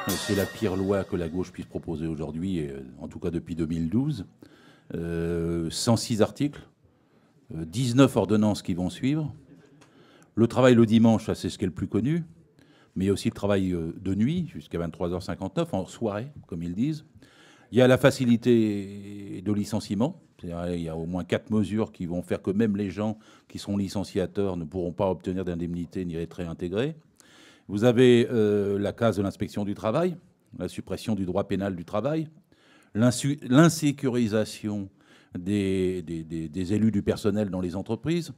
C'est la pire loi que la gauche puisse proposer aujourd'hui, en tout cas depuis 2012. 106 articles, 19 ordonnances qui vont suivre. Le travail le dimanche, ça c'est ce qui est le plus connu, mais il y a aussi le travail de nuit, jusqu'à 23h59, en soirée, comme ils disent. Il y a la facilité de licenciement. Il y a au moins 4 mesures qui vont faire que même les gens qui sont licenciateurs ne pourront pas obtenir d'indemnité ni être réintégrés. Vous avez la case de l'inspection du travail, la suppression du droit pénal du travail, l'insécurisation des élus du personnel dans les entreprises.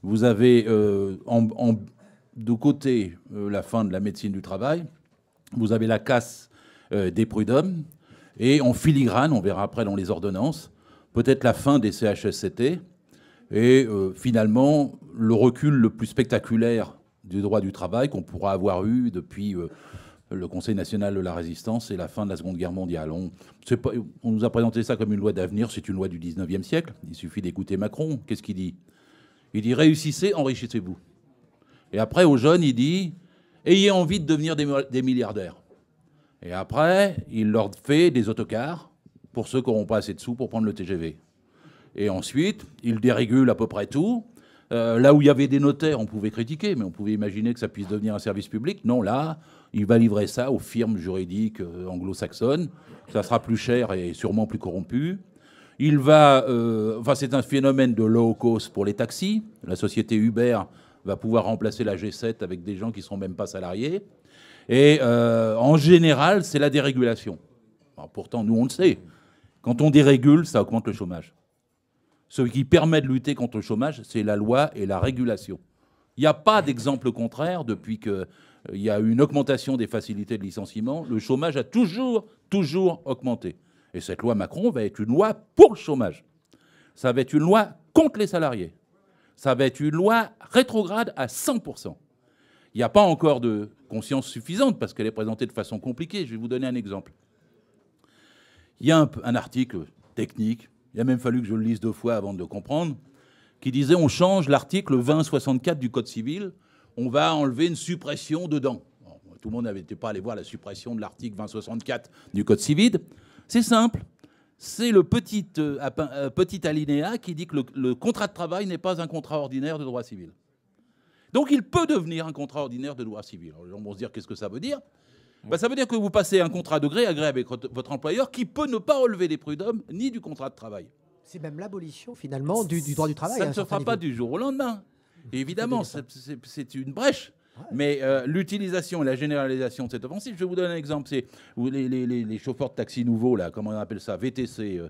Vous avez de côté la fin de la médecine du travail. Vous avez la casse des prud'hommes. Et en filigrane, on verra après dans les ordonnances, peut-être la fin des CHSCT. Et finalement, le recul le plus spectaculaire du droit du travail qu'on pourra avoir eu depuis le Conseil national de la résistance et la fin de la Seconde Guerre mondiale. On nous a présenté ça comme une loi d'avenir, c'est une loi du 19e siècle. Il suffit d'écouter Macron. Qu'est-ce qu'il dit? Il dit « réussissez, enrichissez-vous ». Et après, aux jeunes, il dit « ayez envie de devenir des milliardaires ». Et après, il leur fait des autocars pour ceux qui n'auront pas assez de sous pour prendre le TGV. Et ensuite, il dérégule à peu près tout. Là où il y avait des notaires, on pouvait critiquer, mais on pouvait imaginer que ça puisse devenir un service public. Non, là, il va livrer ça aux firmes juridiques anglo-saxonnes. Ça sera plus cher et sûrement plus corrompu. Il va... enfin, c'est un phénomène de low cost pour les taxis. La société Uber va pouvoir remplacer la G7 avec des gens qui ne seront même pas salariés. Et en général, c'est la dérégulation. Alors, pourtant, nous, on le sait. Quand on dérégule, ça augmente le chômage. Ce qui permet de lutter contre le chômage, c'est la loi et la régulation. Il n'y a pas d'exemple contraire depuis qu'il y a eu une augmentation des facilités de licenciement. Le chômage a toujours augmenté. Et cette loi Macron va être une loi pour le chômage. Ça va être une loi contre les salariés. Ça va être une loi rétrograde à 100%. Il n'y a pas encore de conscience suffisante parce qu'elle est présentée de façon compliquée. Je vais vous donner un exemple. Il y a un article technique, il a même fallu que je le lise 2 fois avant de le comprendre, qui disait on change l'article 2064 du Code civil, on va enlever une suppression dedans. Bon, tout le monde n'était pas allé voir la suppression de l'article 2064 du Code civil. C'est simple. C'est le petit alinéa qui dit que le contrat de travail n'est pas un contrat ordinaire de droit civil. Donc il peut devenir un contrat ordinaire de droit civil. Alors, les gens vont se dire qu'est-ce que ça veut dire? Ben, ça veut dire que vous passez un contrat de gré à gré avec votre employeur qui peut ne pas relever des prud'hommes ni du contrat de travail. C'est même l'abolition finalement du droit du travail. Ça ne se fera pas du jour au lendemain. Et évidemment, c'est une brèche. Ouais. Mais l'utilisation et la généralisation de cette offensive, je vais vous donner un exemple. C'est les chauffeurs de taxi nouveaux, là, comment on appelle ça, VTC,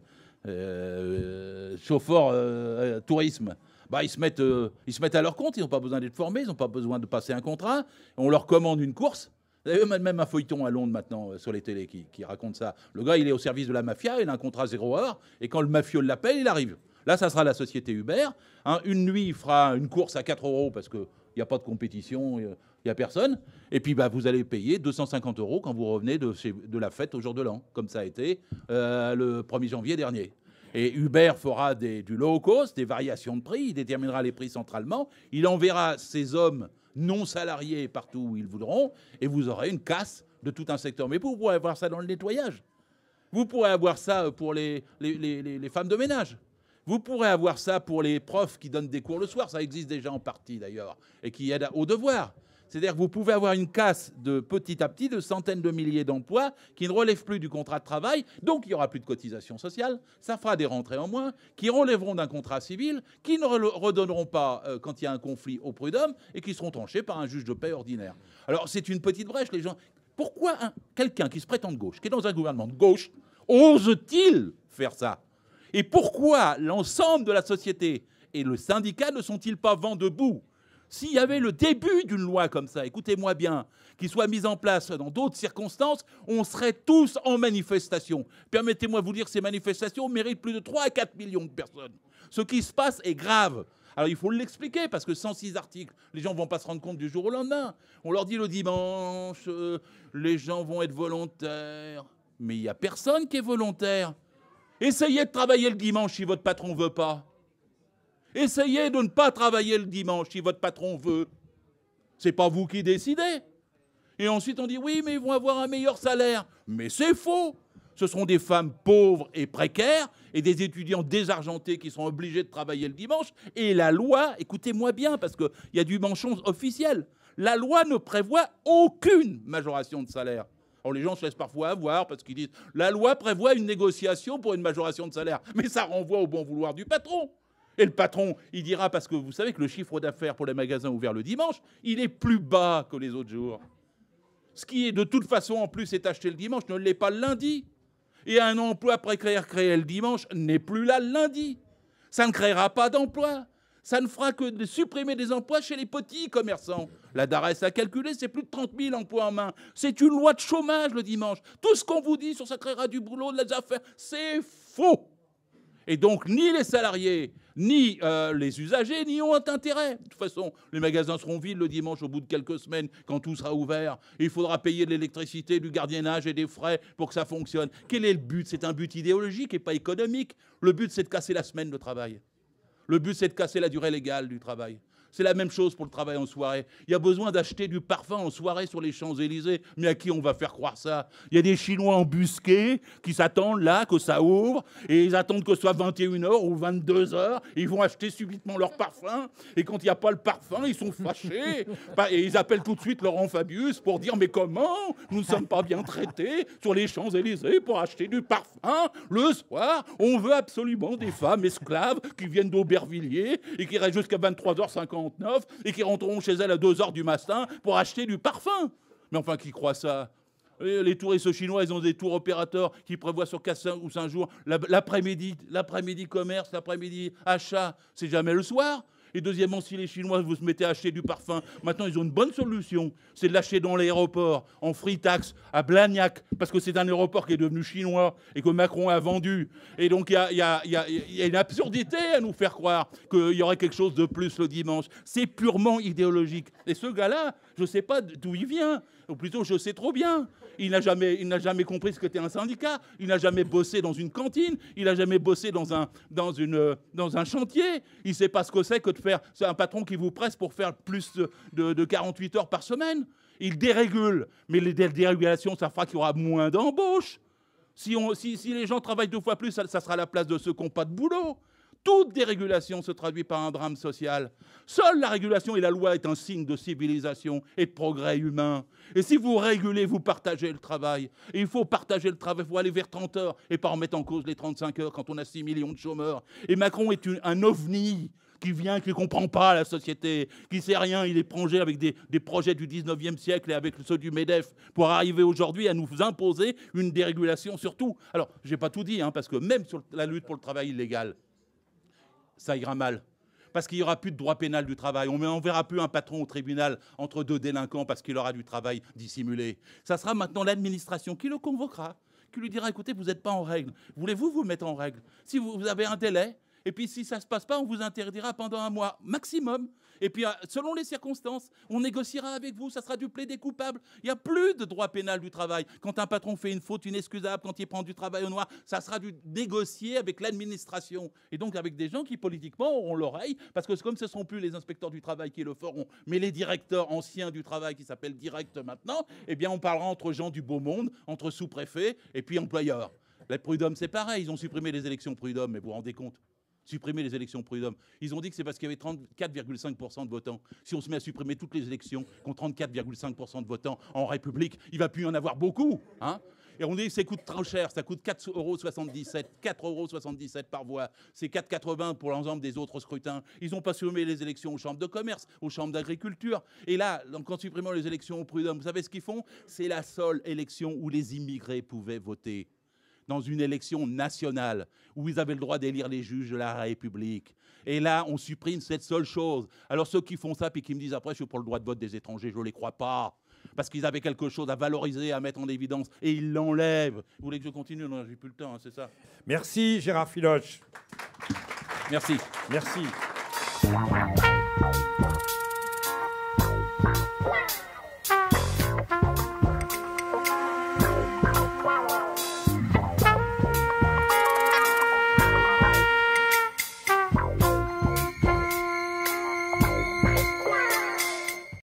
chauffeurs tourisme. Bah, ils se mettent à leur compte, ils n'ont pas besoin d'être formés, ils n'ont pas besoin de passer un contrat. On leur commande une course. Vous avez même un feuilleton à Londres maintenant sur les télés qui raconte ça. Le gars, il est au service de la mafia, il a un contrat 0 heure, et quand le mafieux l'appelle, il arrive. Là, ça sera la société Uber. Hein, une nuit, il fera une course à 4 € parce qu'il n'y a pas de compétition, il n'y a personne. Et puis, bah, vous allez payer 250 € quand vous revenez de la fête au jour de l'an, comme ça a été le 1er janvier dernier. Et Uber fera du low cost, des variations de prix, il déterminera les prix centralement, il enverra ses hommes non salariés partout où ils voudront, et vous aurez une casse de tout un secteur. Mais vous pourrez avoir ça dans le nettoyage. Vous pourrez avoir ça pour les femmes de ménage. Vous pourrez avoir ça pour les profs qui donnent des cours le soir. Ça existe déjà en partie d'ailleurs, et qui aident aux devoirs. C'est-à-dire que vous pouvez avoir une casse de petit à petit de centaines de milliers d'emplois qui ne relèvent plus du contrat de travail, donc il n'y aura plus de cotisation sociale, ça fera des rentrées en moins, qui relèveront d'un contrat civil, qui ne redonneront pas quand il y a un conflit au prud'homme et qui seront tranchés par un juge de paix ordinaire. Alors c'est une petite brèche, les gens. Pourquoi quelqu'un qui se prétend de gauche, qui est dans un gouvernement de gauche, ose-t-il faire ça? Et pourquoi l'ensemble de la société et le syndicat ne sont-ils pas vent debout? S'il y avait le début d'une loi comme ça, écoutez-moi bien, qui soit mise en place dans d'autres circonstances, on serait tous en manifestation. Permettez-moi de vous dire que ces manifestations méritent plus de 3 à 4 millions de personnes. Ce qui se passe est grave. Alors il faut l'expliquer, parce que 106 articles, les gens ne vont pas se rendre compte du jour au lendemain. On leur dit le dimanche, les gens vont être volontaires. Mais il n'y a personne qui est volontaire. Essayez de travailler le dimanche si votre patron ne veut pas. Essayez de ne pas travailler le dimanche si votre patron veut. C'est pas vous qui décidez. Et ensuite, on dit, oui, mais ils vont avoir un meilleur salaire. Mais c'est faux. Ce sont des femmes pauvres et précaires et des étudiants désargentés qui sont obligés de travailler le dimanche. Et la loi, écoutez-moi bien, parce qu'il y a du manchon officiel, la loi ne prévoit aucune majoration de salaire. Alors les gens se laissent parfois avoir parce qu'ils disent « la loi prévoit une négociation pour une majoration de salaire ». Mais ça renvoie au bon vouloir du patron. Et le patron, il dira, parce que vous savez que le chiffre d'affaires pour les magasins ouverts le dimanche, il est plus bas que les autres jours. Ce qui est de toute façon en plus est acheté le dimanche ne l'est pas le lundi. Et un emploi précaire créé le dimanche n'est plus là le lundi. Ça ne créera pas d'emplois. Ça ne fera que de supprimer des emplois chez les petits commerçants. La DARES a calculé, c'est plus de 30 000 emplois en main. C'est une loi de chômage le dimanche. Tout ce qu'on vous dit sur ça créera du boulot, de les affaires, c'est faux. Et donc, ni les salariés, ni les usagers n'y ont intérêt. De toute façon, les magasins seront vides le dimanche au bout de quelques semaines, quand tout sera ouvert. Il faudra payer de l'électricité, du gardiennage et des frais pour que ça fonctionne. Quel est le but? C'est un but idéologique et pas économique. Le but, c'est de casser la semaine de travail. Le but, c'est de casser la durée légale du travail. C'est la même chose pour le travail en soirée. Il y a besoin d'acheter du parfum en soirée sur les Champs-Élysées. Mais à qui on va faire croire ça? Il y a des Chinois embusqués qui s'attendent là que ça ouvre et ils attendent que ce soit 21h ou 22h. Ils vont acheter subitement leur parfum et quand il n'y a pas le parfum, ils sont fâchés. Et ils appellent tout de suite Laurent Fabius pour dire « Mais comment nous ne sommes pas bien traités sur les Champs-Élysées pour acheter du parfum le soir? On veut absolument des femmes esclaves qui viennent d'Aubervilliers et qui restent jusqu'à 23h59 et qui rentreront chez elles à 2h du matin pour acheter du parfum. » Mais enfin, qui croit ça? Les touristes chinois, ils ont des tours opérateurs qui prévoient sur 4 ou 5 jours l'après-midi commerce, l'après-midi achat. C'est jamais le soir. Et deuxièmement, si les Chinois vous se mettez à acheter du parfum, maintenant ils ont une bonne solution, c'est de l'acheter dans l'aéroport, en free tax, à Blagnac, parce que c'est un aéroport qui est devenu chinois et que Macron a vendu. Et donc il y a une absurdité à nous faire croire qu'il y aurait quelque chose de plus le dimanche. C'est purement idéologique. Et ce gars-là, je ne sais pas d'où il vient, ou plutôt je sais trop bien. Il n'a jamais compris ce qu'était un syndicat, il n'a jamais bossé dans une cantine, il n'a jamais bossé dans un chantier, il ne sait pas ce que c'est que de faire, c'est un patron qui vous presse pour faire plus de 48 heures par semaine. Il dérégule, mais les dérégulations, ça fera qu'il y aura moins d'embauches. Si les gens travaillent 2 fois plus, ça sera la place de ceux qui n'ont pas de boulot. Toute dérégulation se traduit par un drame social. Seule la régulation et la loi est un signe de civilisation et de progrès humain. Et si vous régulez, vous partagez le travail. Et il faut partager le travail, il faut aller vers 30 heures et pas remettre en cause les 35 heures quand on a 6 millions de chômeurs. Et Macron est un ovni qui vient, qui ne comprend pas la société, qui ne sait rien, il est plongé avec des projets du 19e siècle et avec ceux du MEDEF pour arriver aujourd'hui à nous imposer une dérégulation sur tout. Alors, je n'ai pas tout dit, parce que même sur la lutte pour le travail illégal, ça ira mal. Parce qu'il n'y aura plus de droit pénal du travail. On ne verra plus un patron au tribunal entre 2 délinquants parce qu'il aura du travail dissimulé. Ça sera maintenant l'administration qui le convoquera, qui lui dira « Écoutez, vous n'êtes pas en règle. Voulez-vous vous mettre en règle? Si vous avez un délai, et puis si ça ne se passe pas, on vous interdira pendant 1 mois maximum. Et puis selon les circonstances, on négociera avec vous, ça sera du plaidé coupable. Il n'y a plus de droit pénal du travail. Quand un patron fait une faute inexcusable, quand il prend du travail au noir, ça sera du négocié avec l'administration. Et donc avec des gens qui politiquement auront l'oreille, parce que comme ce ne seront plus les inspecteurs du travail qui le feront, mais les directeurs anciens du travail qui s'appellent directs maintenant, eh bien on parlera entre gens du beau monde, entre sous-préfets et puis employeurs. Les prud'hommes, c'est pareil, ils ont supprimé les élections prud'hommes, mais vous vous rendez compte? Supprimer les élections prud'hommes. Ils ont dit que c'est parce qu'il y avait 34,5% de votants. Si on se met à supprimer toutes les élections, qu'on 34,5% de votants en République, il ne va plus y en avoir beaucoup. Et on dit que ça coûte trop cher, ça coûte 4,77 € par voix. C'est 4,80 pour l'ensemble des autres scrutins. Ils n'ont pas supprimé les élections aux chambres de commerce, aux chambres d'agriculture. Et là, en supprimant les élections aux prud'hommes, vous savez ce qu'ils font? C'est la seule élection où les immigrés pouvaient voter. Dans une élection nationale où ils avaient le droit d'élire les juges de la République. Et là, on supprime cette seule chose. Alors ceux qui font ça puis qui me disent après, je suis pour le droit de vote des étrangers, je ne les crois pas. Parce qu'ils avaient quelque chose à valoriser, à mettre en évidence, et ils l'enlèvent. Vous voulez que je continue? Non, j'ai plus le temps, c'est ça. Merci Gérard Filoche. Merci. Merci.